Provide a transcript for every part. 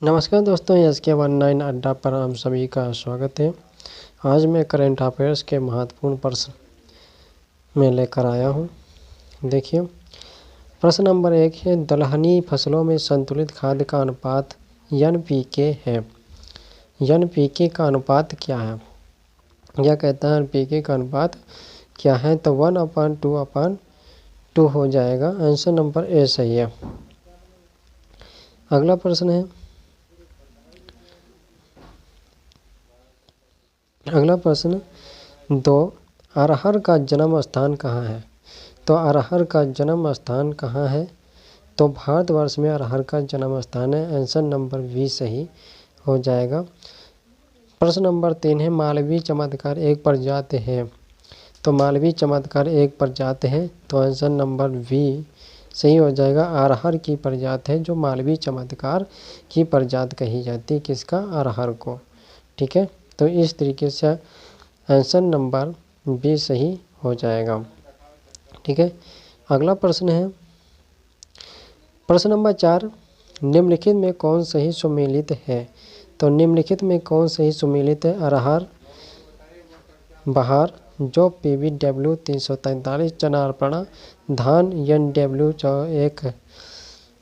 नमस्कार दोस्तों, SK19 अड्डा पर हम सभी का स्वागत है। आज मैं करंट अफेयर्स के महत्वपूर्ण प्रश्न में लेकर आया हूं। देखिए, प्रश्न नंबर 1 है, दलहनी फसलों में संतुलित खाद का अनुपात NPK है। NPK का अनुपात क्या है? यह कहता है NPK का अनुपात क्या है, तो 1/2/2 हो जाएगा। आंसर नंबर ए सही है। अगला प्रश्न है, अगला प्रश्न 2, अरहर का जन्म स्थान कहाँ है? तो अरहर का जन्म स्थान कहाँ है? तो भारतवर्ष में अरहर का जन्म स्थान है। आंसर नंबर बी सही हो जाएगा। प्रश्न नंबर 3 है, मालवीय चमत्कार एक प्रजाति है। तो मालवीय चमत्कार एक प्रजाति है, तो आंसर नंबर बी सही हो जाएगा। अरहर की प्रजाति है जो मालवीय चमत्कार की प्रजाति कही जाती है। किसका? अरहर को। ठीक है, तो इस तरीके से आंसर नंबर बी सही हो जाएगा। ठीक है, अगला प्रश्न है, प्रश्न नंबर 4, निम्नलिखित में कौन सही सुमेलित है? तो निम्नलिखित में कौन सही सुमेलित है? अरहर, बहार, जौ PBW 343, चना अर्पणा, धान NW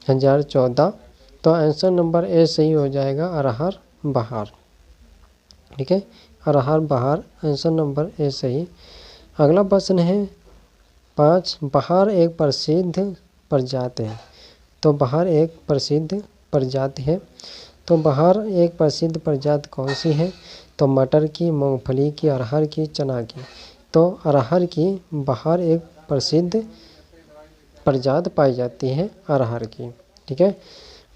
1014। तो आंसर नंबर ए सही हो जाएगा, अरहर बहार। ठीक है, अरहर बहार, आंसर नंबर ए सही। अगला प्रश्न है 5, बहार एक प्रसिद्ध प्रजाति है। तो बहार एक प्रसिद्ध प्रजाति है, तो बहार एक प्रसिद्ध प्रजाति कौन सी है? तो मटर की, मूंगफली की, अरहर की, चना की। तो अरहर की बहार एक प्रसिद्ध प्रजाति पाई जाती है अरहर की। ठीक है,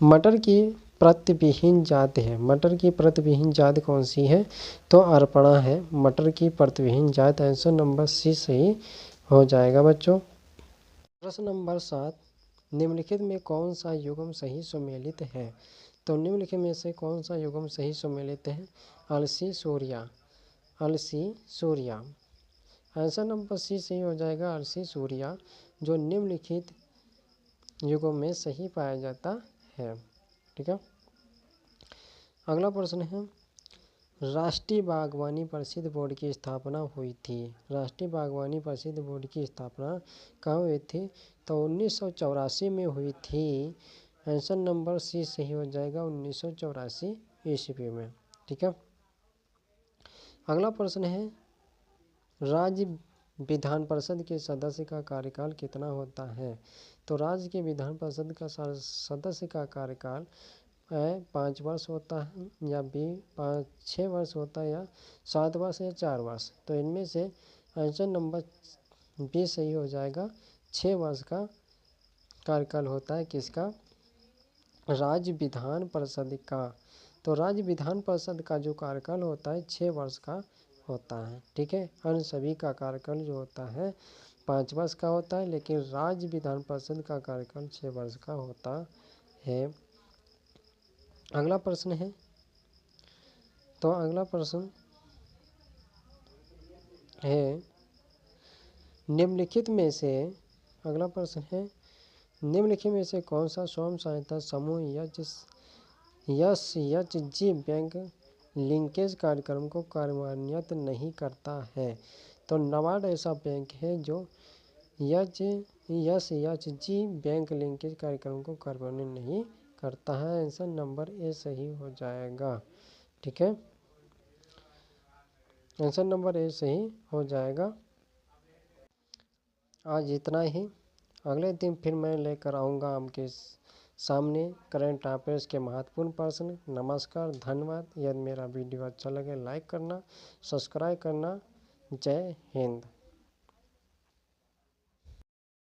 मटर की प्रतिविहीन जाति है। मटर की प्रतिविहीन जाति कौन सी है? तो अर्पणा है मटर की प्रतिविहीन जाति। आंसर नंबर सी सही हो जाएगा बच्चों। प्रश्न नंबर 7, निम्नलिखित में कौन सा युग्म सही सुमेलित है? तो निम्नलिखित में से कौन सा युग्म सही सुमेलित है? अलसी सूर्या, अलसी सूर्या। आंसर नंबर सी सही हो जाएगा, अलसी सूर्या, जो निम्नलिखित युगों में सही पाया जाता है। ठीक है, अगला प्रश्न है, राष्ट्रीय बागवानी परिषद बोर्ड की स्थापना हुई थी। राष्ट्रीय बागवानी परिषद बोर्ड की स्थापना कहाँ हुई थी? तो 1984 में हुई थी। आंसर नंबर सी सही हो जाएगा, 1984 ईस्वी में। ठीक है, अगला प्रश्न है, राज्य विधान परिषद के सदस्य का कार्यकाल कितना होता है? तो राज्य के विधान परिषद का सदस्य का कार्यकाल 5 वर्ष होता है, या 6 वर्ष होता है, या 7 वर्ष, या 4 वर्ष। तो इनमें से आंसर नंबर बी सही हो जाएगा, 6 वर्ष का कार्यकाल होता है। किसका? राज्य विधान परिषद का। तो राज्य विधान परिषद का जो कार्यकाल होता है 6 वर्ष का होता है। ठीक है, अन्य सभी का कार्यकाल जो होता है 5 वर्ष का होता है, लेकिन राज्य विधान परिषद का कार्यकाल 6 वर्ष का होता है। अगला प्रश्न है, तो अगला प्रश्न है, निम्नलिखित में से, अगला प्रश्न है, निम्नलिखित में से कौन सा स्वयं सहायता समूह SHG बैंक लिंकेज कार्यक्रम को कार्यान्वित नहीं करता है? तो नाबार्ड ऐसा बैंक है जो SHG बैंक लिंकेज कार्यक्रम को कार्यान्वित नहीं करता है। आंसर नंबर ए सही हो जाएगा। ठीक है, आंसर नंबर ए सही हो जाएगा। आज इतना ही, अगले दिन फिर मैं लेकर आऊँगा आपके सामने करंट अफेयर्स के महत्वपूर्ण प्रश्न। नमस्कार, धन्यवाद। यदि मेरा वीडियो अच्छा लगे लाइक करना, सब्सक्राइब करना। जय हिंद।